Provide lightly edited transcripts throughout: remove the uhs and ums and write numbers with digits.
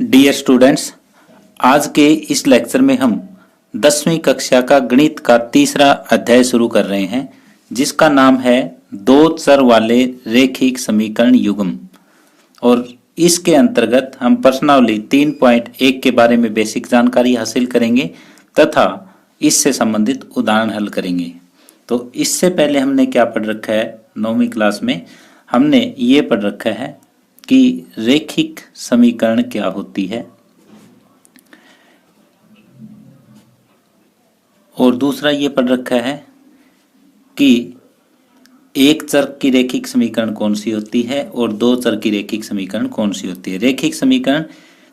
Dear students, आज के इस लेक्चर में हम 10वीं कक्षा का गणित का तीसरा अध्याय शुरू कर रहे हैं, जिसका नाम है दो चर वाले रैखिक समीकरण युग्म। और इसके अंतर्गत हम प्रश्नावली 3.1 के बारे में बेसिक जानकारी हासिल करेंगे तथा इससे संबंधित उदाहरण हल करेंगे। तो इससे पहले हमने क्या पढ़ रखा है, 9वीं क्लास में हमने ये पढ़ रखा है कि रैखिक समीकरण क्या होती है, और दूसरा ये पढ़ रखा है कि एक चर की रैखिक समीकरण कौन सी होती है और दो चर की रैखिक समीकरण कौन सी होती है। रैखिक समीकरण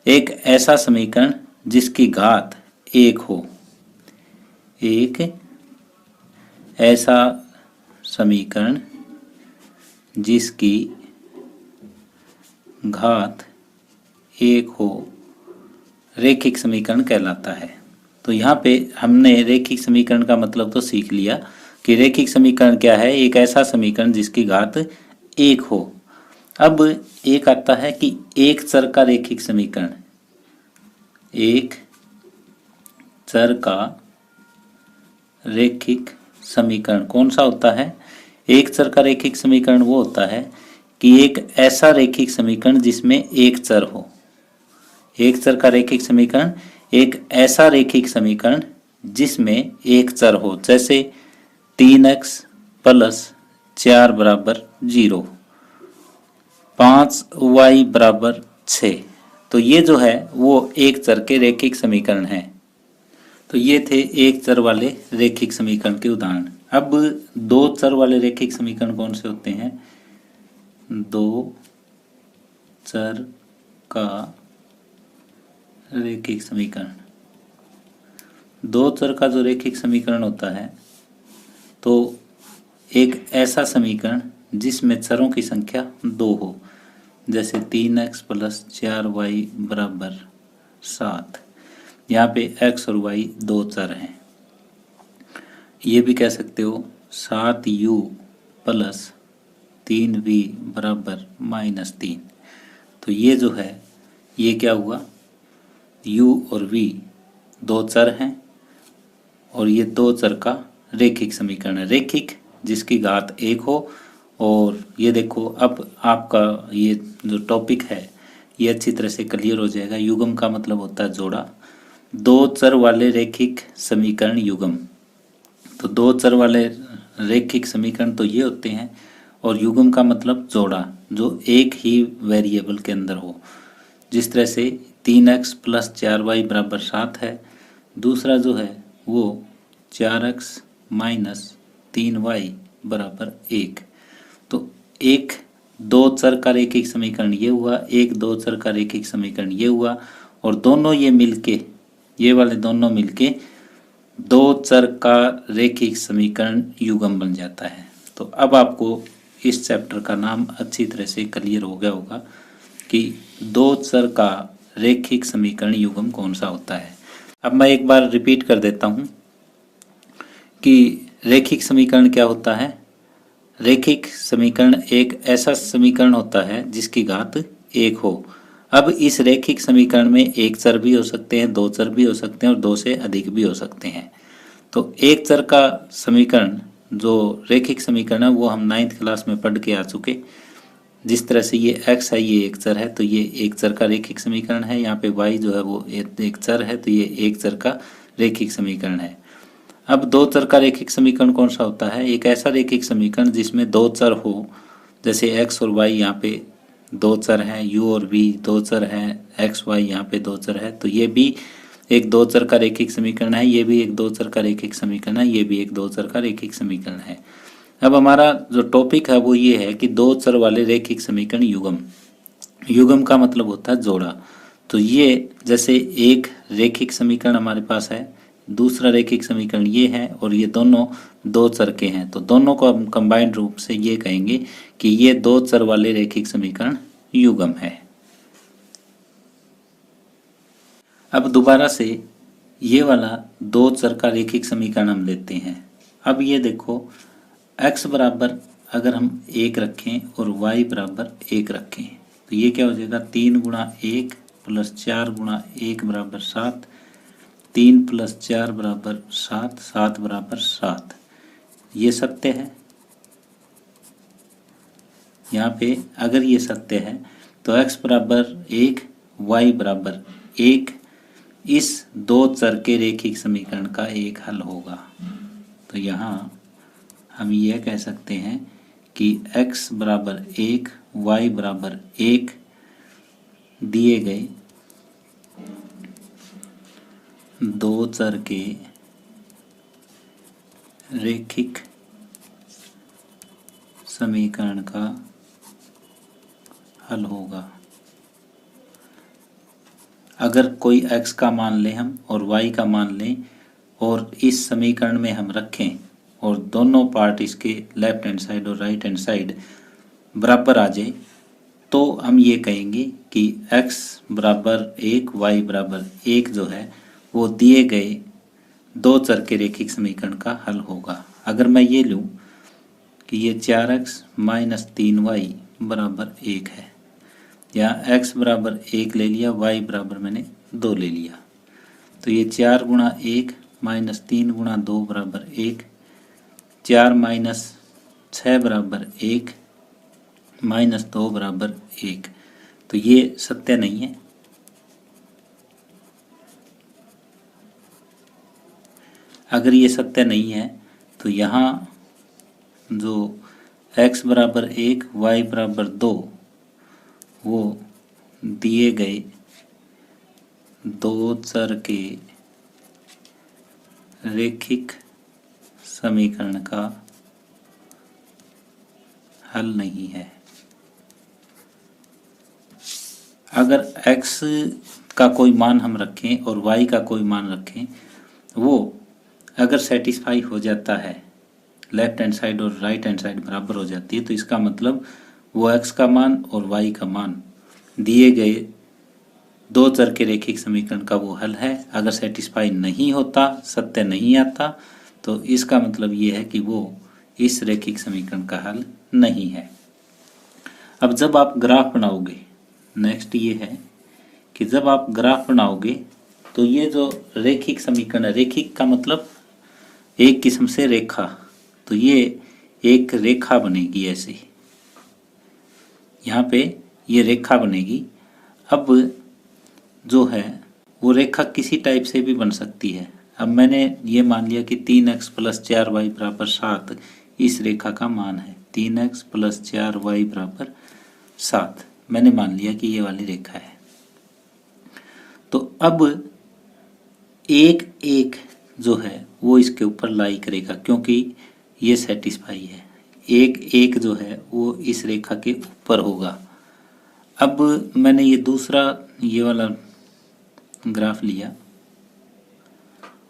एक ऐसा समीकरण जिसकी घात एक हो, एक ऐसा समीकरण जिसकी घात एक हो, रैखिक समीकरण कहलाता है। तो यहाँ पे हमने रैखिक समीकरण का मतलब तो सीख लिया कि रैखिक समीकरण क्या है, एक ऐसा समीकरण जिसकी घात एक हो। अब एक आता है कि एक चर का रैखिक समीकरण, एक चर का रैखिक समीकरण कौन सा होता है। एक चर का रैखिक समीकरण वो होता है कि एक ऐसा रैखिक समीकरण जिसमें एक चर हो। एक चर का रैखिक समीकरण एक ऐसा रैखिक समीकरण जिसमें एक चर हो, जैसे 3x प्लस 4 बराबर 0, 5y बराबर 6। तो ये जो है वो एक चर के रैखिक समीकरण है। तो ये थे एक चर वाले रैखिक समीकरण के उदाहरण। अब दो चर वाले रैखिक समीकरण कौन से होते हैं। दो चर का रैखिक समीकरण, दो चर का जो रैखिक समीकरण होता है तो एक ऐसा समीकरण जिसमें चरों की संख्या दो हो, जैसे 3x प्लस 4y बराबर 7। यहाँ पे x और y दो चर हैं। ये भी कह सकते हो 7u प्लस 3v बराबर -3। तो ये जो है ये क्या हुआ, u और v दो चर हैं और ये दो चर का रैखिक समीकरण है। रैखिक जिसकी घात एक हो। और ये देखो अब आपका ये जो टॉपिक है ये अच्छी तरह से क्लियर हो जाएगा। युग्म का मतलब होता है जोड़ा। दो चर वाले रैखिक समीकरण युग्म। तो दो चर वाले रैखिक समीकरण तो ये होते हैं, और युग्म का मतलब जोड़ा जो एक ही वेरिएबल के अंदर हो। जिस तरह से 3x प्लस 4y बराबर 7 है, दूसरा जो है वो 4x माइनस 3y बराबर 1। तो एक दो चर का रैखिक समीकरण ये हुआ, एक दो चर का रैखिक समीकरण ये हुआ, और दोनों ये मिलके, ये वाले दोनों मिलके दो चर का रैखिक समीकरण युग्म बन जाता है। तो अब आपको इस चैप्टर का नाम अच्छी तरह से क्लियर हो गया होगा कि दो चर का रैखिक समीकरण युग्म कौन सा होता है। अब मैं एक बार रिपीट कर देता हूं कि रैखिक समीकरण क्या होता है। रैखिक समीकरण एक ऐसा समीकरण होता है जिसकी घात एक हो। अब इस रैखिक समीकरण में एक चर भी हो सकते हैं, दो चर भी हो सकते हैं और दो से अधिक भी हो सकते हैं। तो एक चर का समीकरण जो रैखिक समीकरण है वो हम 9th क्लास में पढ़ के आ चुके। जिस तरह से ये x है ये एक चर है, तो ये एक चर का रैखिक समीकरण है। यहाँ पे y जो है वो एक चर है, तो ये एक चर का रैखिक समीकरण है। अब दो चर का रैखिक समीकरण कौन सा होता है। एक ऐसा रैखिक समीकरण जिसमें दो चर हो, जैसे x और y यहाँ पे दो चर हैं, u और v दो चर हैं, x y यहाँ पे दो चर है। तो ये भी एक दो चर का रैखिक समीकरण है, ये भी एक दो चर का रैखिक समीकरण है, ये भी एक दो चर का रैखिक समीकरण है। अब हमारा जो टॉपिक है वो ये है कि दो चर वाले रैखिक समीकरण युग्म। युग्म का मतलब होता है जोड़ा। तो ये जैसे एक रैखिक समीकरण हमारे पास है, दूसरा रैखिक समीकरण ये है, और ये दोनों दो चर के हैं, तो दोनों को हम कंबाइंड रूप से ये कहेंगे कि ये दो चर वाले रैखिक समीकरण युग्म है। अब दोबारा से ये वाला दो चर का रैखिक समीकरण हम लेते हैं। अब ये देखो x बराबर अगर हम 1 रखें और y बराबर 1 रखें, तो ये क्या हो जाएगा, 3 गुणा 1 प्लस 4 गुणा 1 बराबर 7, 3 प्लस 4 बराबर 7, 7 बराबर 7। ये सत्य है। यहाँ पे अगर ये सत्य है तो x बराबर 1, y बराबर 1 इस दो चर के रेखिक समीकरण का एक हल होगा। तो यहाँ हम यह कह सकते हैं कि x बराबर 1, y बराबर 1 दिए गए दो चर के रेखिक समीकरण का हल होगा। अगर कोई x का मान लें हम और y का मान लें और इस समीकरण में हम रखें और दोनों पार्ट इसके लेफ्ट हैंड साइड और राइट हैंड साइड बराबर आ जाए तो हम ये कहेंगे कि x बराबर 1, y बराबर 1 जो है वो दिए गए दो चर के रेखिक समीकरण का हल होगा। अगर मैं ये लूँ कि ये 4x माइनस 3y बराबर 1 है, या x बराबर 1 ले लिया, y बराबर मैंने 2 ले लिया, तो ये 4 गुणा 1 माइनस 3 गुणा 2 बराबर 1, 4 माइनस 6 बराबर 1 माइनस 2 बराबर 1। तो ये सत्य नहीं है। अगर ये सत्य नहीं है तो यहाँ जो x बराबर 1, y बराबर 2 वो दिए गए दो चर के रेखिक समीकरण का हल नहीं है। अगर x का कोई मान हम रखें और y का कोई मान रखें, वो अगर सेटिस्फाई हो जाता है, लेफ्ट हैंड साइड और राइट हैंड साइड बराबर हो जाती है, तो इसका मतलब वो x का मान और y का मान दिए गए दो चर के रेखिक समीकरण का वो हल है। अगर सेटिस्फाई नहीं होता, सत्य नहीं आता, तो इसका मतलब ये है कि वो इस रेखिक समीकरण का हल नहीं है। अब जब आप ग्राफ बनाओगे, नेक्स्ट ये है कि जब आप ग्राफ बनाओगे तो ये जो रेखिक समीकरण है, रेखिक का मतलब एक किस्म से रेखा, तो ये एक रेखा बनेगी ऐसे, यहाँ पे ये रेखा बनेगी। अब जो है वो रेखा किसी टाइप से भी बन सकती है। अब मैंने ये मान लिया कि 3x प्लस 4y बराबर 7 इस रेखा का मान है, 3x प्लस 4y बराबर 7 मैंने मान लिया कि ये वाली रेखा है। तो अब एक एक जो है वो इसके ऊपर लाई करेगा क्योंकि ये सेटिस्फाई है। एक एक जो है वो इस रेखा के ऊपर होगा। अब मैंने ये दूसरा ये वाला ग्राफ लिया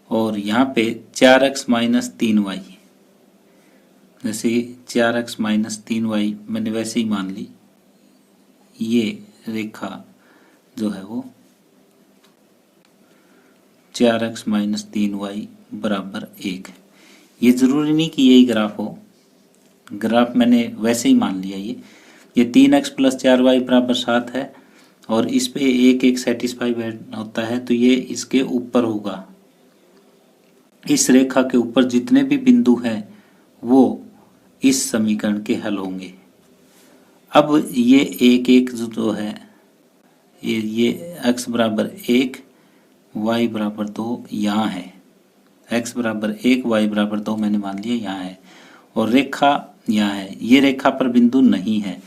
और यहाँ पे 4x माइनस 3y, जैसे 4x माइनस 3y मैंने वैसे ही मान ली। ये रेखा जो है वो 4x माइनस 3y बराबर 1। ये ज़रूरी नहीं कि यही ग्राफ हो, ग्राफ मैंने वैसे ही मान लिया। ये 3x प्लस 4y बराबर 7 है और इस पे एक एक सेटिस्फाई होता है, तो ये इसके ऊपर होगा। इस रेखा के ऊपर जितने भी बिंदु हैं वो इस समीकरण के हल होंगे। अब ये एक एक जो है ये x बराबर 1, y बराबर 2 यहाँ है, x बराबर 1, y बराबर 2 मैंने मान लिया यहाँ है, और रेखा यहाँ है। ये रेखा पर बिंदु नहीं है।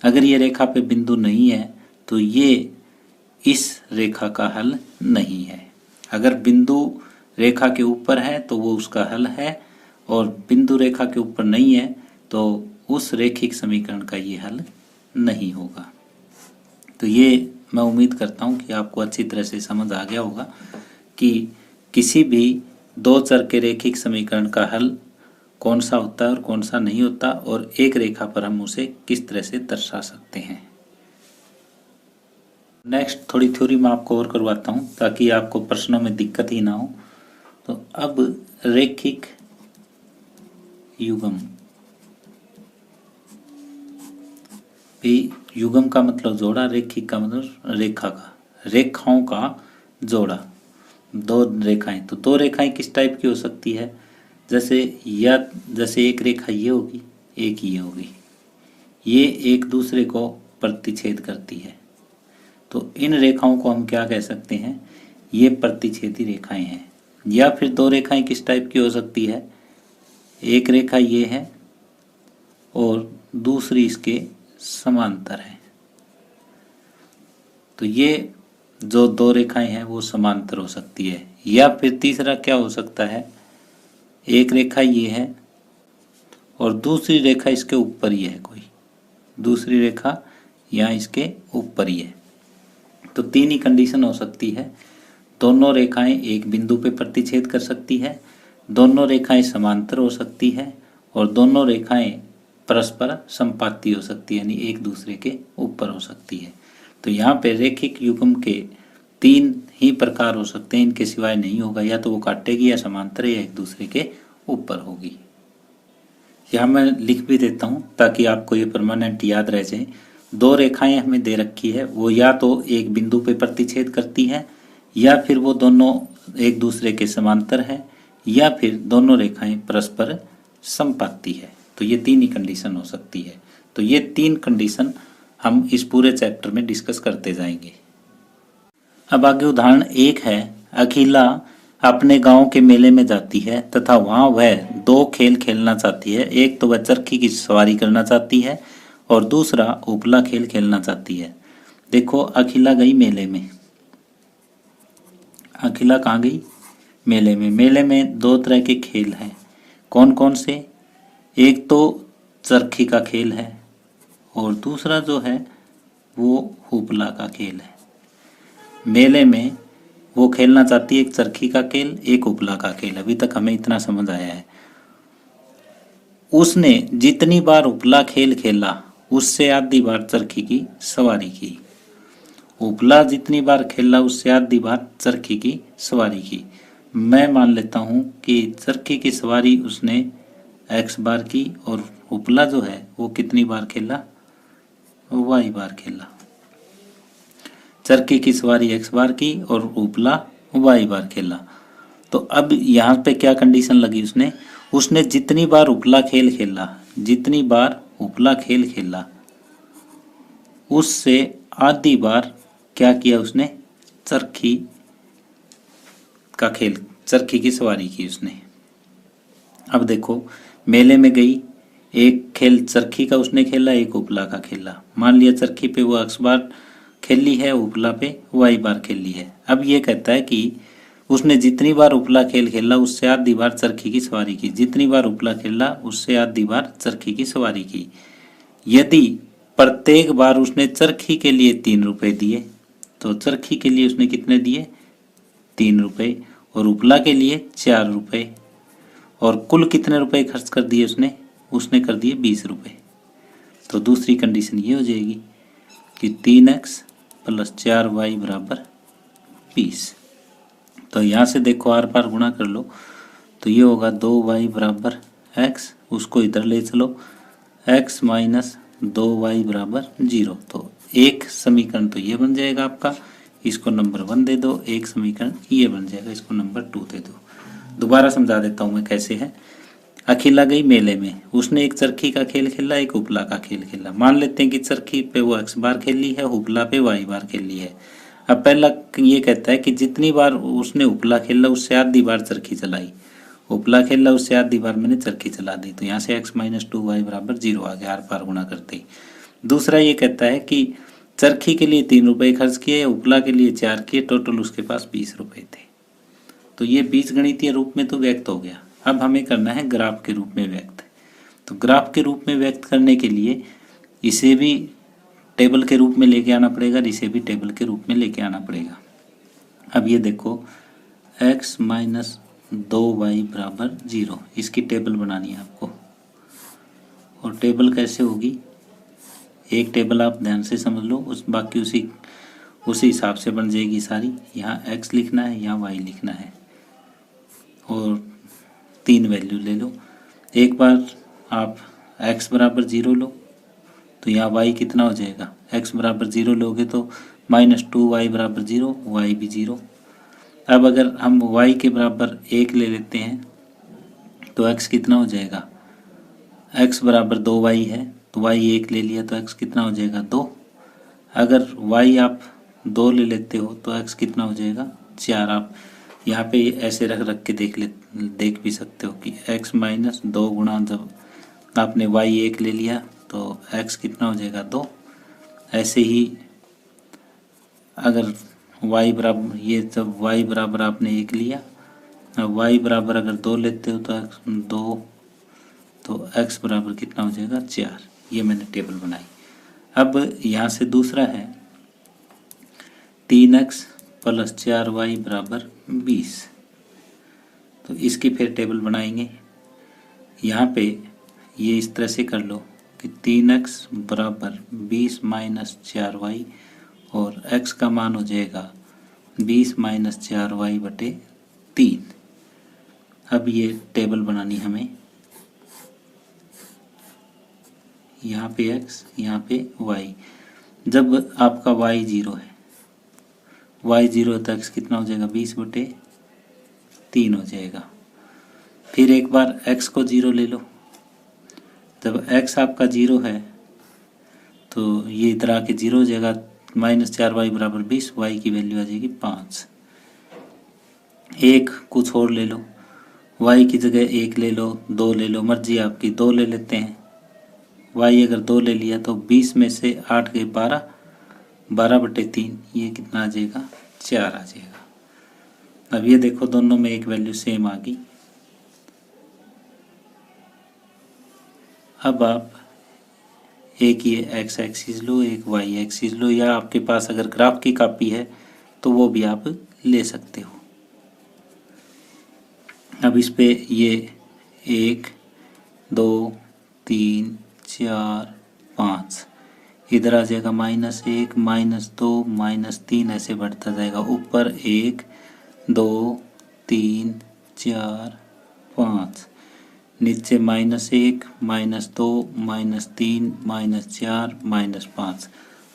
अगर ये रेखा पे बिंदु नहीं है तो ये इस रेखा का हल नहीं है। अगर बिंदु रेखा के ऊपर है तो वो उसका हल है, और बिंदु रेखा के ऊपर नहीं है तो उस रेखिक समीकरण का ये हल नहीं होगा। तो ये मैं उम्मीद करता हूँ कि आपको अच्छी तरह से समझ आ गया होगा कि किसी भी दो चर के रेखिक समीकरण का हल कौन सा होता है और कौन सा नहीं होता, और एक रेखा पर हम उसे किस तरह से दर्शा सकते हैं। नेक्स्ट थोड़ी थ्योरी मैं आपको और करवाता हूँ ताकि आपको प्रश्नों में दिक्कत ही ना हो। तो अब रेखिक युग्म, युग्म का मतलब जोड़ा, रेखिक का मतलब रेखा का। रेखाओं का जोड़ा, दो रेखाएं। तो दो रेखाएं किस टाइप की हो सकती है, जैसे एक रेखा ये होगी, एक ये होगी, ये एक दूसरे को प्रतिच्छेद करती है। तो इन रेखाओं को हम क्या कह सकते हैं, ये प्रतिच्छेदी रेखाएं हैं। या फिर दो रेखाएं किस टाइप की हो सकती है, एक रेखा ये है और दूसरी इसके समांतर है। तो ये जो दो रेखाएं हैं वो समांतर हो सकती है। या फिर तीसरा क्या हो सकता है, एक रेखा ये है और दूसरी रेखा इसके ऊपर ही है, कोई दूसरी रेखा यहाँ इसके ऊपर ही है। तो तीन ही कंडीशन हो सकती है, दोनों रेखाएं एक बिंदु पे प्रतिच्छेद कर सकती है, दोनों रेखाएं समांतर हो सकती है, और दोनों रेखाएं परस्पर संपाती हो सकती है, यानी एक दूसरे के ऊपर हो सकती है। तो यहाँ पे रेखिक युग्म के तीन ही प्रकार हो सकते हैं, इनके सिवाय नहीं होगा, या तो वो काटेगी या समांतर या एक दूसरे के ऊपर होगी। यहाँ मैं लिख भी देता हूँ ताकि आपको ये परमानेंट याद रह जाए। दो रेखाएं हमें दे रखी है, वो या तो एक बिंदु पे प्रतिच्छेद करती है, या फिर वो दोनों एक दूसरे के समांतर है, या फिर दोनों रेखाएं परस्पर संपाती है। तो ये तीन ही कंडीशन हो सकती है। तो ये तीन कंडीशन हम इस पूरे चैप्टर में डिस्कस करते जाएंगे। अब आगे उदाहरण 1 है, अखिला अपने गांव के मेले में जाती है तथा वहां वह दो खेल खेलना चाहती है। एक तो वह चरखी की सवारी करना चाहती है और दूसरा उपला खेल खेलना चाहती है। देखो अखिला गई मेले में, अखिला कहाँ गई, मेले में। मेले में दो तरह के खेल हैं, कौन कौन से, एक तो चरखी का खेल है और दूसरा जो है वो उपला का खेल है। मेले में वो खेलना चाहती है एक चरखी का खेल, एक उपला का खेल। अभी तक हमें इतना समझ आया है। उसने जितनी बार उपला खेल खेला उससे आधी बार चरखी की सवारी की। उपला जितनी बार खेला उससे आधी बार चरखी की सवारी की। मैं मान लेता हूं कि चरखी की सवारी उसने x बार की और उपला जो है वो कितनी बार खेला, y बार खेला। चरखी की सवारी x बार की और उपला y बार खेला। तो अब यहाँ पे क्या कंडीशन लगी, उसने जितनी बार उपला खेल खेला, जितनी बार उपला खेल खेला उससे आधी बार क्या किया उसने, चरखी का खेल, चरखी की सवारी की उसने। अब देखो मेले में गई, एक खेल चरखी का उसने खेला, एक उपला का खेला। मान लिया चरखी पे वो x बार खेली है, उपला पे y बार खेली है। अब ये कहता है कि उसने जितनी बार उपला खेल खेला उससे आधी बार चरखी की सवारी की, जितनी बार उपला खेला उससे आधी बार चरखी की सवारी की। यदि प्रत्येक बार उसने चरखी के लिए 3 रुपए दिए, तो चरखी के लिए उसने कितने दिए, 3 रुपए, और उपला के लिए 4 रुपए, और कुल कितने रुपए खर्च कर दिए उसने कर दिए 20 रुपए। तो दूसरी कंडीशन ये हो जाएगी कि 3x + 4y = 20। तो यहाँ से देखो आर पार गुणा कर लो, तो ये होगा 2y = x, उसको इधर ले चलो, x - 2y = 0। तो एक समीकरण तो ये बन जाएगा आपका, इसको नंबर 1 दे दो। एक समीकरण ये बन जाएगा, इसको नंबर 2 दे दो। दोबारा समझा देता हूँ मैं कैसे है। अखिला गई मेले में, उसने एक चरखी का खेल खेला, एक उपला का खेल खेला। मान लेते हैं कि चरखी पे वो x बार खेली है, उपला पे y बार खेली है। अब पहला ये कहता है कि जितनी बार उसने उपला खेला उससे आधी बार चरखी चलाई, उपला खेला उससे आधी बार मैंने चरखी चला दी। तो यहाँ से x - 2y = 0 आ गया, आर पार गुणा करते ही। दूसरा ये कहता है कि चरखी के लिए 3 रुपए खर्च किए, उपला के लिए 4 किए, टोटल उसके पास 20 रुपए थे। तो ये बीजगणितीय रूप में तो व्यक्त हो गया। अब हमें करना है ग्राफ के रूप में व्यक्त। तो ग्राफ के रूप में व्यक्त करने के लिए इसे भी टेबल के रूप में लेके आना पड़ेगा, इसे भी टेबल के रूप में लेके आना पड़ेगा। अब ये देखो x - 2y = 0, इसकी टेबल बनानी है आपको। और टेबल कैसे होगी, एक टेबल आप ध्यान से समझ लो, बाकी उसी हिसाब से बन जाएगी सारी। यहाँ x लिखना है, यहाँ y लिखना है, और 3 वैल्यू ले लो। एक बार आप x = 0 लो, तो यहाँ y कितना हो जाएगा, x = 0 लोगे तो -2y बराबर 0, y भी 0। अब अगर हम y के बराबर 1 ले लेते हैं तो x कितना हो जाएगा, x बराबर 2y है तो y 1 ले लिया तो x कितना हो जाएगा 2। अगर y आप 2 ले लेते हो तो x कितना हो जाएगा 4। आप यहाँ पे ऐसे रख रख के देख भी सकते हो कि x माइनस 2 गुणा, जब आपने y 1 ले लिया तो x कितना हो जाएगा 2। ऐसे ही अगर y बराबर, ये जब y बराबर आपने 1 लिया, अब y बराबर अगर 2 लेते हो तो x 2, तो x बराबर कितना हो जाएगा 4। ये मैंने टेबल बनाई। अब यहाँ से दूसरा है 3x प्लस 4y बराबर 20, तो इसकी फिर टेबल बनाएंगे। यहाँ पे ये इस तरह से कर लो कि 3x बराबर 20 माइनस 4y और x का मान हो जाएगा 20 माइनस 4y बटे 3। अब ये टेबल बनानी हमें, यहाँ पे x, यहाँ पे y। जब आपका y 0 है, y 0 तो x कितना हो जाएगा 20 बटे 3 हो जाएगा। फिर एक बार x को 0 ले लो, जब x आपका 0 है तो ये इधर आके 0 हो जाएगा, -4y बराबर 20, y की वैल्यू आ जाएगी 5। एक कुछ और ले लो, y की जगह 1 ले लो, 2 ले लो, मर्जी आपकी, 2 ले लेते हैं। y अगर 2 ले लिया तो 20 में से 8 गए 12, 12 बटे 3, ये कितना आ जाएगा 4 आ जाएगा। अब ये देखो दोनों में एक वैल्यू सेम आ गई। अब आप एक ये x एक्सिस लो, एक y एक्सिस लो, या आपके पास अगर ग्राफ की कॉपी है तो वो भी आप ले सकते हो। अब इस पे ये 1 2 3 4 5 इधर आ जाएगा -1 -2 -3, ऐसे बढ़ता जाएगा। ऊपर 1 2 3 4 5, नीचे -1 -2 -3 -4 -5।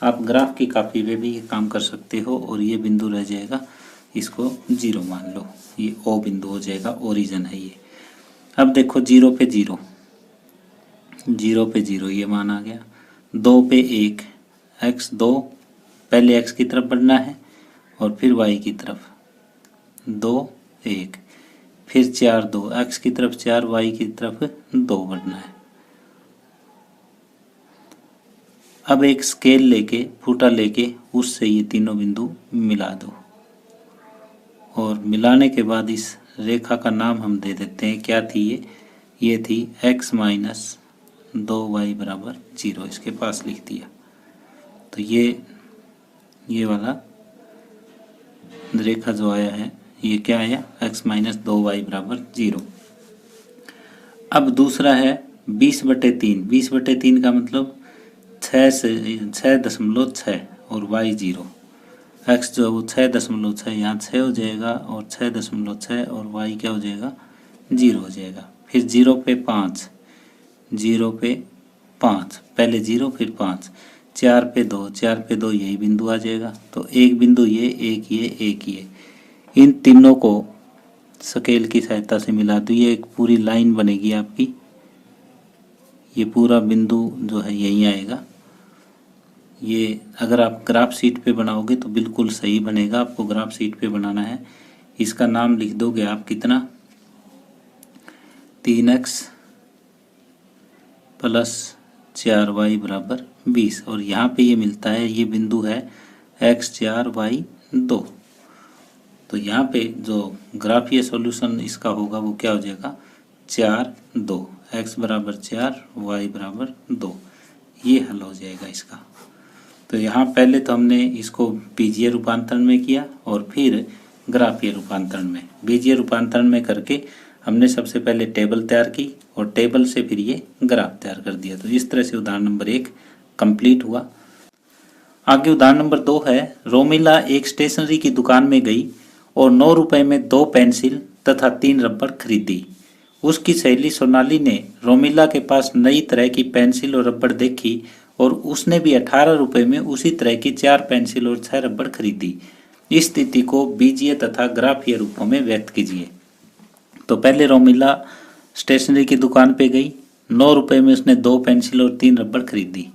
आप ग्राफ की कॉपी में भी ये काम कर सकते हो। और ये बिंदु रह जाएगा, इसको 0 मान लो, ये O बिंदु हो जाएगा, ओरिजिन है ये। अब देखो 0 पे 0, 0 पे 0 ये मान आ गया। 2 पे 1, x 2, पहले x की तरफ बढ़ना है और फिर y की तरफ, 2 1, फिर 4 2, x की तरफ 4, y की तरफ 2 बढ़ना है। अब एक स्केल लेके, फूटा लेके, उससे ये तीनों बिंदु मिला दो और मिलाने के बाद इस रेखा का नाम हम दे देते हैं, क्या थी ये थी x माइनस 2y बराबर 0, इसके पास लिख दिया। तो ये वाला रेखा जो आया है ये क्या आया, x माइनस 2y बराबर 0। अब दूसरा है 20/3, 20/3 का मतलब 6.6 और y 0, x जो है वो 6.6, यहाँ 6 हो जाएगा और 6.6 और y क्या हो जाएगा 0 हो जाएगा। फिर 0 पे 5, 0 पे 5, पहले 0 फिर 5, 4 पे 2, 4 पे 2 यही बिंदु आ जाएगा। तो एक बिंदु ये, एक ये, एक ये, इन तीनों को स्केल की सहायता से मिला दो, ये एक पूरी लाइन बनेगी आपकी। ये पूरा बिंदु जो है यही आएगा। ये अगर आप ग्राफ शीट पे बनाओगे तो बिल्कुल सही बनेगा। आपको ग्राफ शीट पे बनाना है। इसका नाम लिख दोगे आप कितना, 3x प्लस 4y बराबर 20, और यहाँ पे ये मिलता है, ये बिंदु है x 4 y 2। तो यहाँ पे जो ग्राफीय सॉल्यूशन इसका होगा वो क्या हो जाएगा, 4 2, x बराबर 4 y बराबर 2, ये हल हो जाएगा इसका। तो यहाँ पहले तो हमने इसको बीजीय रूपांतरण में किया और फिर ग्राफीय रूपांतरण में। बीजीय रूपांतरण में करके हमने सबसे पहले टेबल तैयार की और टेबल से फिर ये ग्राफ तैयार कर दिया। तो इस तरह से उदाहरण नंबर 1 कंप्लीट हुआ। आगे उदाहरण नंबर 2 है, रोमिला एक स्टेशनरी की दुकान में गई और 9 रुपए में 2 पेंसिल तथा 3 रबड़ खरीदी। उसकी सहेली सोनाली ने रोमिला के पास नई तरह की पेंसिल और रबड़ देखी और उसने भी 18 रुपये में उसी तरह की 4 पेंसिल और 6 रबड़ खरीदी। इस स्थिति को बीजीय तथा ग्राफीय रूपों में व्यक्त कीजिए। तो पहले रोमिला स्टेशनरी की दुकान पे गई, 9 रुपये में उसने 2 पेंसिल और 3 रबड़ खरीदी।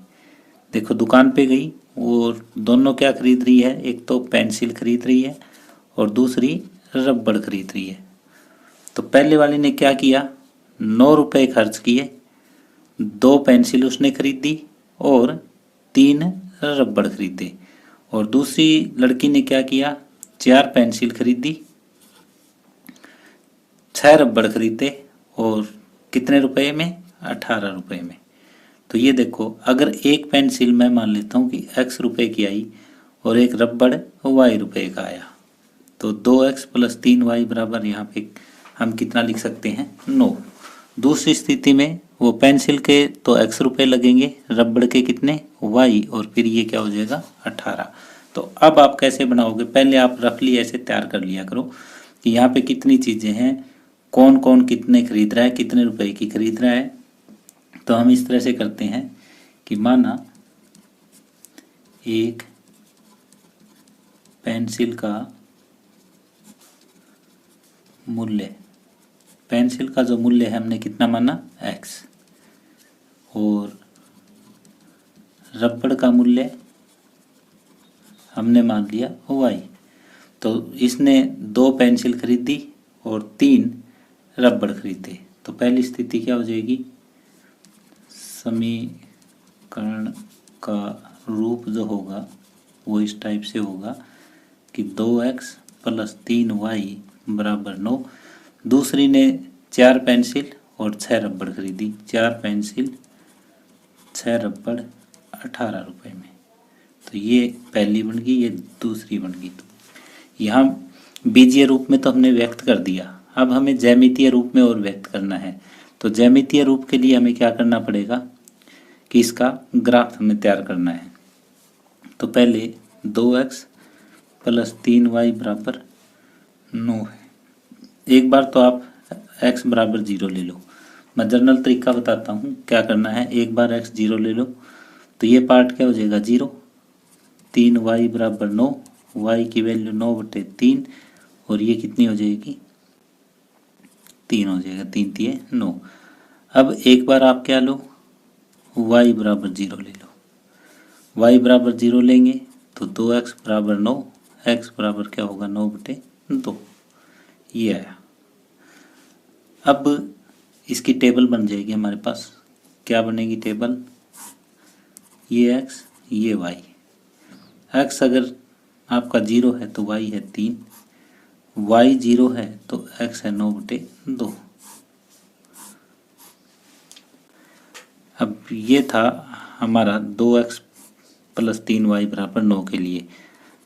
देखो दुकान पे गई और दोनों क्या खरीद रही है, एक तो पेंसिल खरीद रही है और दूसरी रबड़ खरीद रही है। तो पहले वाली ने क्या किया, 9 रुपये खर्च किए, 2 पेंसिल उसने खरीदी और 3 रबड़ खरीदे। और दूसरी लड़की ने क्या किया, 4 पेंसिल खरीदी, 6 रबड़ खरीदे और कितने रुपए में, 18 रुपये में। तो ये देखो, अगर एक पेंसिल मैं मान लेता हूँ कि x रुपए की आई और एक रबड़ y रुपए का आया, तो 2x प्लस 3y बराबर यहाँ पे हम कितना लिख सकते हैं, 9। दूसरी स्थिति में वो पेंसिल के तो x रुपए लगेंगे, रबड़ के कितने, y, और फिर ये क्या हो जाएगा, 18। तो अब आप कैसे बनाओगे, पहले आप रफली ऐसे तैयार कर लिया करो कि यहाँ पे कितनी चीज़ें हैं, कौन कौन कितने खरीद रहा है, कितने रुपए की खरीद रहा है। तो हम इस तरह से करते हैं कि माना एक पेंसिल का मूल्य, पेंसिल का जो मूल्य है हमने कितना माना, x, और रबड़ का मूल्य हमने मान लिया y। तो इसने 2 पेंसिल खरीदी और 3 रबड़ खरीदे। तो पहली स्थिति क्या हो जाएगी, समीकरण का रूप जो होगा वो इस टाइप से होगा कि 2x प्लस 3y बराबर 9। दूसरी ने 4 पेंसिल और 6 रबड़ खरीदी, 4 पेंसिल 6 रबड़ 18 रुपये में। तो ये पहली बन गई, ये दूसरी बन गई। तो यहाँ बीजीय रूप में तो हमने व्यक्त कर दिया, अब हमें ज्यामितीय रूप में और व्यक्त करना है। तो ज्यामितीय रूप के लिए हमें क्या करना पड़ेगा कि इसका ग्राफ हमें तैयार करना है। तो पहले 2x प्लस 3y बराबर 9 है। एक बार तो आप x बराबर 0 ले लो, मैं जनरल तरीका बताता हूँ क्या करना है। एक बार x 0 ले लो तो ये पार्ट क्या हो जाएगा, 0। 3y बराबर 9, y की वैल्यू 9/3 और ये कितनी हो जाएगी, 3 हो जाएगा, 3 3 9। अब एक बार आप क्या लो, y बराबर 0 ले लो, y बराबर 0 लेंगे तो 2x बराबर 9, x बराबर क्या होगा, 9/2, ये आया। अब इसकी टेबल बन जाएगी हमारे पास, क्या बनेगी टेबल, ये x ये y। x अगर आपका 0 है तो y है 3, y 0 है तो x है 9/2। अब ये था हमारा 2x प्लस 3y बराबर 9 के लिए।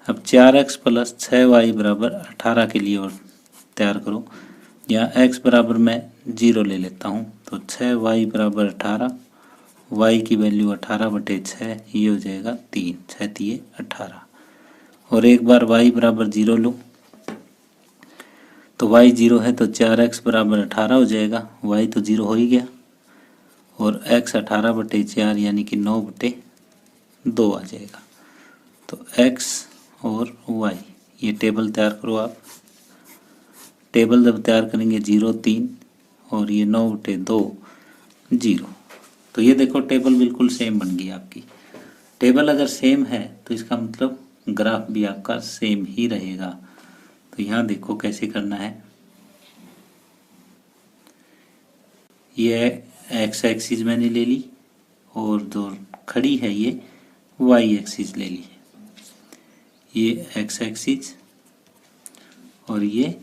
अब 4x प्लस 6y बराबर 18 के लिए और तैयार करो। यहाँ x बराबर मैं 0 ले लेता हूँ, तो 6y बराबर 18, y की वैल्यू 18/6, ये हो जाएगा 3, 6 3 18। और एक बार y बराबर 0 लो तो y 0 है तो 4x बराबर 18 हो जाएगा, y तो 0 हो ही गया, और x 18/4 यानी कि 9/2 आ जाएगा। तो x और y, ये टेबल तैयार करो आप। टेबल जब तैयार करेंगे 0 3 और ये 9/2 0, तो ये देखो टेबल बिल्कुल सेम बन गई आपकी। टेबल अगर सेम है तो इसका मतलब ग्राफ भी आपका सेम ही रहेगा। तो यहाँ देखो कैसे करना है, ये एक्स एक्सिस मैंने ले ली और जो खड़ी है ये वाई एक्सिस ले ली, ये एक्स एक्सिस और ये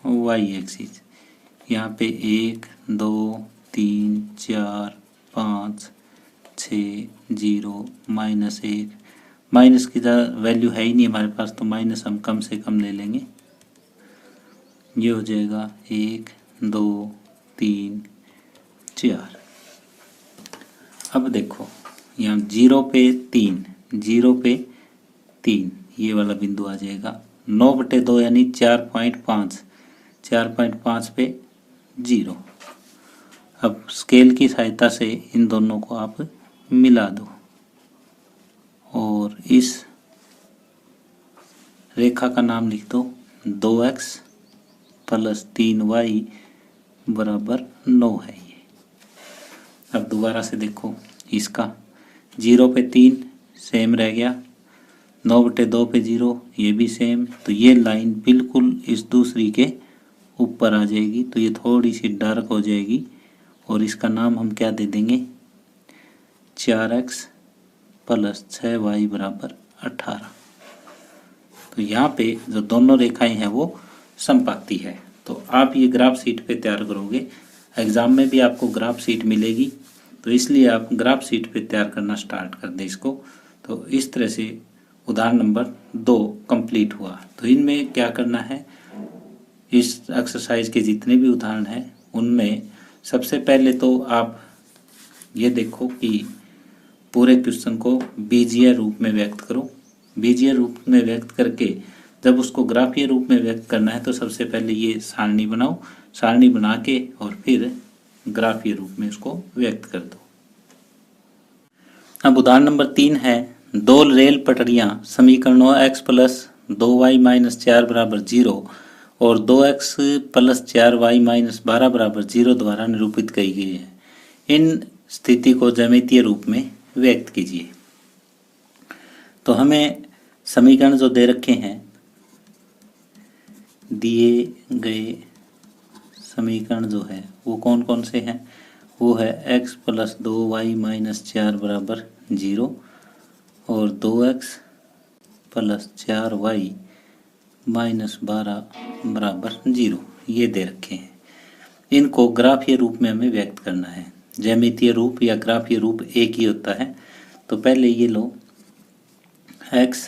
वाई एक्सिस। यहाँ पे 1 2 3 4 5 6 0 -1, माइनस की वैल्यू है ही नहीं हमारे पास, तो माइनस हम कम से कम ले लेंगे। ये हो जाएगा 1 2 3 4। अब देखो यहाँ 0 पे 3, 0 पे 3 ये वाला बिंदु आ जाएगा। 9/2 यानी 4.5, 4.5 पे 0। अब स्केल की सहायता से इन दोनों को आप मिला दो, और इस रेखा का नाम लिख दो 2x प्लस 3y बराबर 9 है ये। अब दोबारा से देखो, इसका 0 पे 3 सेम रह गया, 9/2 पे 0 ये भी सेम, तो ये लाइन बिल्कुल इस दूसरी के ऊपर आ जाएगी, तो ये थोड़ी सी डार्क हो जाएगी और इसका नाम हम क्या दे देंगे 4x प्लस 6y बराबर 18। तो यहाँ पे जो दोनों रेखाएं हैं वो समपाती है। तो आप ये ग्राफ शीट पे तैयार करोगे, एग्जाम में भी आपको ग्राफ शीट मिलेगी, तो इसलिए आप ग्राफ शीट पे तैयार करना स्टार्ट कर दें इसको। तो इस तरह से उदाहरण नंबर 2 कंप्लीट हुआ। तो इनमें क्या करना है, इस एक्सरसाइज के जितने भी उदाहरण हैं उनमें सबसे पहले तो आप ये देखो कि पूरे क्वेश्चन को बीजीय रूप में व्यक्त करो। बीजीय रूप में व्यक्त करके जब उसको ग्राफीय रूप में व्यक्त करना है तो सबसे पहले ये सारणी बनाओ, सारणी बना के और फिर ग्राफीय रूप में उसको व्यक्त कर दो। अब उदाहरण नंबर 3 है, दो रेल पटरियां समीकरणों x प्लस 2y माइनस 4 बराबर 0 और 2x प्लस 4y माइनस 12 बराबर 0 द्वारा निरूपित की गई है। इन स्थिति को ज्यामितीय रूप में व्यक्त कीजिए। तो हमें समीकरण जो दे रखे हैं, दिए गए समीकरण जो है वो कौन कौन से हैं, वो है x प्लस 2y माइनस 4 बराबर 0 और 2x प्लस 4y माइनस 12 बराबर 0, ये दे रखे हैं। इनको ग्राफीय रूप में हमें व्यक्त करना है। ज्यामितीय रूप या ग्राफीय रूप एक ही होता है। तो पहले ये लो x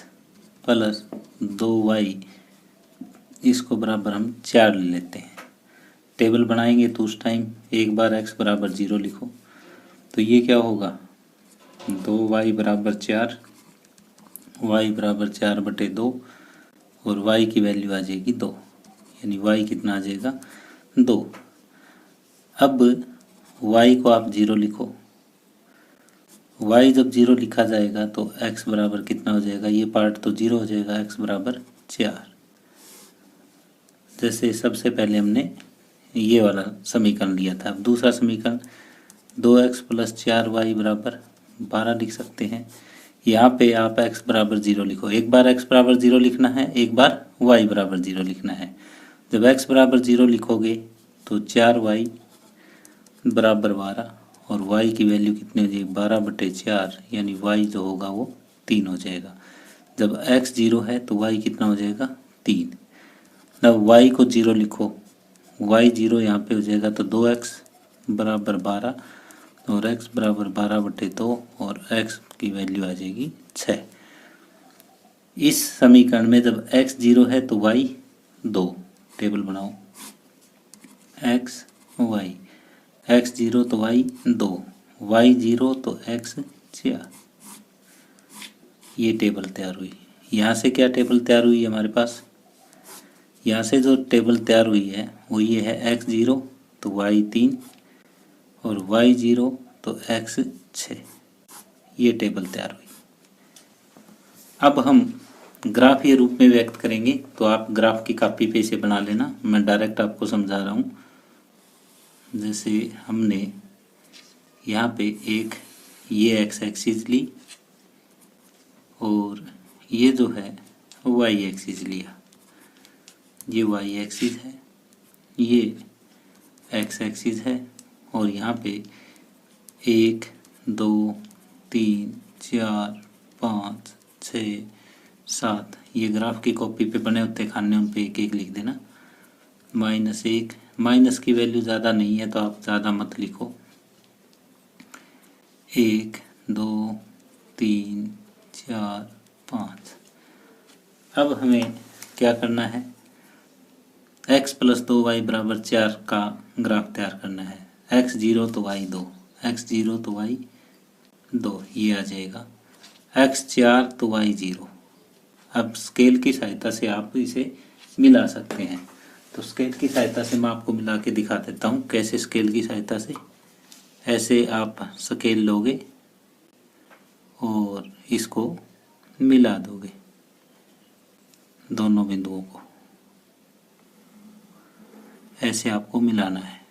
प्लस 2y, इसको बराबर हम 4 ले लेते हैं। टेबल बनाएंगे तो उस टाइम एक बार x बराबर 0 लिखो, तो ये क्या होगा 2y बराबर 4, y बराबर 4/2 और y की वैल्यू आ जाएगी 2, यानी y कितना आ जाएगा 2। अब y को आप 0 लिखो, y जब 0 लिखा जाएगा तो x बराबर कितना हो जाएगा, ये पार्ट तो 0 हो जाएगा, x बराबर 4। जैसे सबसे पहले हमने ये वाला समीकरण लिया था। अब दूसरा समीकरण 2x प्लस 4y बराबर 12 लिख सकते हैं। यहाँ पे आप x बराबर 0 लिखो, एक बार x बराबर 0 लिखना है, एक बार y बराबर 0 लिखना है। जब x बराबर 0 लिखोगे तो 4y बराबर 12 और y की वैल्यू कितनी हो जाएगी 12/4, यानी y जो होगा वो 3 हो जाएगा। जब x 0 है तो y कितना हो जाएगा 3। अब y को 0 लिखो, y 0 यहाँ पे हो जाएगा तो 2x बराबर 12 और x बराबर 12/2 और x की वैल्यू आ जाएगी 6। इस समीकरण में जब x 0 है तो y 2, टेबल बनाओ x y, x 0 तो y 2, y 0 तो x 4, ये टेबल तैयार हुई। यहाँ से क्या टेबल तैयार हुई हमारे पास, यहाँ से जो टेबल तैयार हुई है वो ये है x 0 तो y 3 और y 0 तो x 6, ये टेबल तैयार हुई। अब हम ग्राफीय रूप में व्यक्त करेंगे, तो आप ग्राफ की कॉपी पे इसे बना लेना, मैं डायरेक्ट आपको समझा रहा हूँ। जैसे हमने यहाँ पे एक ये एक्स एक्सिस ली और ये जो है वाई एक्सिस लिया, ये वाई एक्सिस है, ये एक्स एक्सिस है और यहाँ पे 1 2 3 4 5 6 7 ये ग्राफ की कॉपी पे बने होते खाने, उन पे एक एक लिख देना। -1, माइनस की वैल्यू ज़्यादा नहीं है तो आप ज़्यादा मत लिखो। 1 2 3 4 5। अब हमें क्या करना है, x प्लस 2y बराबर 4 का ग्राफ तैयार करना है। x 0 तो y 2, x 0 तो y 2, ये आ जाएगा। x 4 तो y 0। अब स्केल की सहायता से आप इसे मिला सकते हैं। तो स्केल की सहायता से मैं आपको मिला के दिखा देता हूँ कैसे। स्केल की सहायता से ऐसे आप स्केल लोगे और इसको मिला दोगे दोनों बिंदुओं को, ऐसे आपको मिलाना है।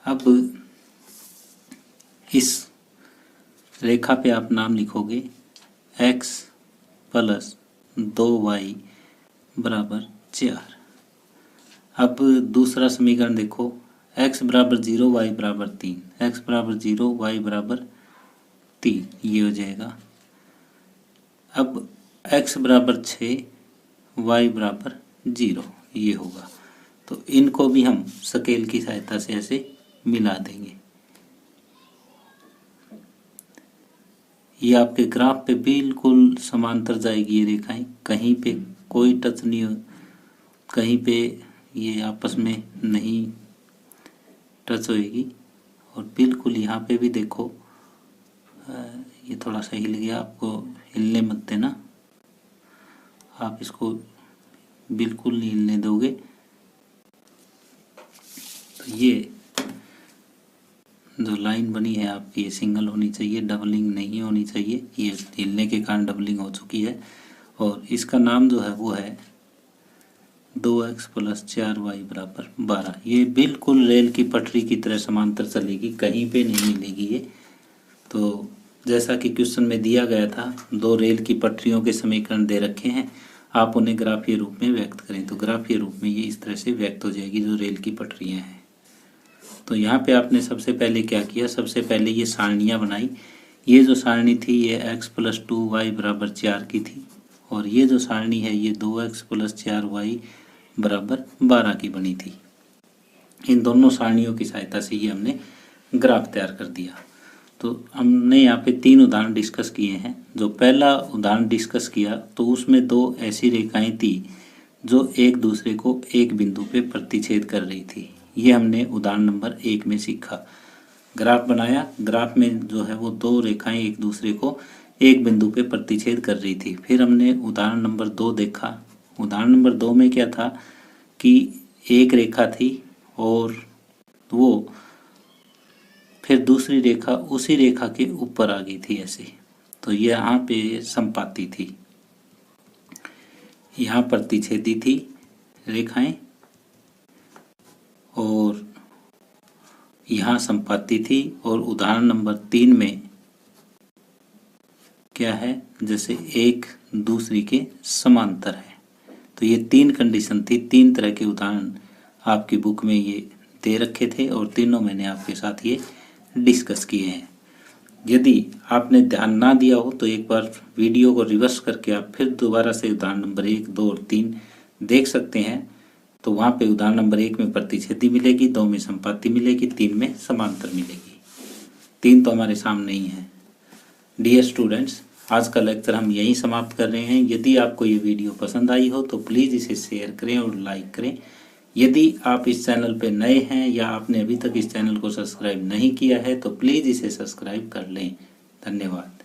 अब इस रेखा पे आप नाम लिखोगे x प्लस 2y बराबर 4। अब दूसरा समीकरण देखो, x बराबर 0 y बराबर 3, x बराबर 0 y बराबर 3, ये हो जाएगा। अब x बराबर 6 y बराबर 0, ये होगा। तो इनको भी हम स्केल की सहायता से ऐसे मिला देंगे। ये आपके ग्राफ पे बिल्कुल समांतर जाएगी ये रेखाएं, कहीं पे कोई टच नहीं हो, कहीं पे ये आपस में नहीं टच होएगी। और बिल्कुल यहाँ पे भी देखो, ये थोड़ा सा हिल गया, आपको हिलने मत देना, आप इसको बिल्कुल नहीं हिलने दोगे। तो ये जो लाइन बनी है आपकी, ये सिंगल होनी चाहिए, डबलिंग नहीं होनी चाहिए। ये हिलने के कारण डबलिंग हो चुकी है। और इसका नाम जो है वो है 2x प्लस 4y बराबर 12। ये बिल्कुल रेल की पटरी की तरह समांतर चलेगी, कहीं पे नहीं मिलेगी ये। तो जैसा कि क्वेश्चन में दिया गया था, दो रेल की पटरियों के समीकरण दे रखे हैं, आप उन्हें ग्राफीय रूप में व्यक्त करें। तो ग्राफीय रूप में ये इस तरह से व्यक्त हो जाएगी जो रेल की पटरियाँ हैं। तो यहाँ पे आपने सबसे पहले क्या किया, सबसे पहले ये सारणियाँ बनाई। ये जो सारणी थी ये x प्लस 2y बराबर 4 की थी, और ये जो सारणी है ये 2x प्लस 4y बराबर 12 की बनी थी। इन दोनों सारणियों की सहायता से ये हमने ग्राफ तैयार कर दिया। तो हमने यहाँ पे 3 उदाहरण डिस्कस किए हैं। जो पहला उदाहरण डिस्कस किया तो उसमें 2 ऐसी रेखाएं थी जो एक दूसरे को एक बिंदु पे प्रतिच्छेद कर रही थी। ये हमने उदाहरण नंबर 1 में सीखा। ग्राफ बनाया, ग्राफ में जो है वो 2 रेखाएं एक दूसरे को एक बिंदु पे प्रतिच्छेद कर रही थी। फिर हमने उदाहरण नंबर 2 देखा। उदाहरण नंबर 2 में क्या था कि एक रेखा थी और वो फिर दूसरी रेखा उसी रेखा के ऊपर आ गई थी ऐसे। तो ये यहाँ पे संपाती थी, यहाँ प्रतिच्छेदी थी रेखाएं, और यहाँ संपाती थी। और उदाहरण नंबर 3 में क्या है, जैसे एक दूसरी के समांतर है। तो ये 3 कंडीशन थी, 3 तरह के उदाहरण आपकी बुक में ये दे रखे थे, और तीनों मैंने आपके साथ ये डिस्कस किए हैं। यदि आपने ध्यान ना दिया हो तो एक बार वीडियो को रिवर्स करके आप फिर दोबारा से उदाहरण नंबर 1, 2 और 3 देख सकते हैं। तो वहाँ पे उदाहरण नंबर 1 में प्रतिच्छेदी मिलेगी, 2 में संपाती मिलेगी, 3 में समांतर मिलेगी। 3 तो हमारे सामने ही है। डियर स्टूडेंट्स, आज का लेक्चर हम यहीं समाप्त कर रहे हैं। यदि आपको ये वीडियो पसंद आई हो तो प्लीज़ इसे शेयर करें और लाइक करें। यदि आप इस चैनल पे नए हैं या आपने अभी तक इस चैनल को सब्सक्राइब नहीं किया है तो प्लीज़ इसे सब्सक्राइब कर लें। धन्यवाद।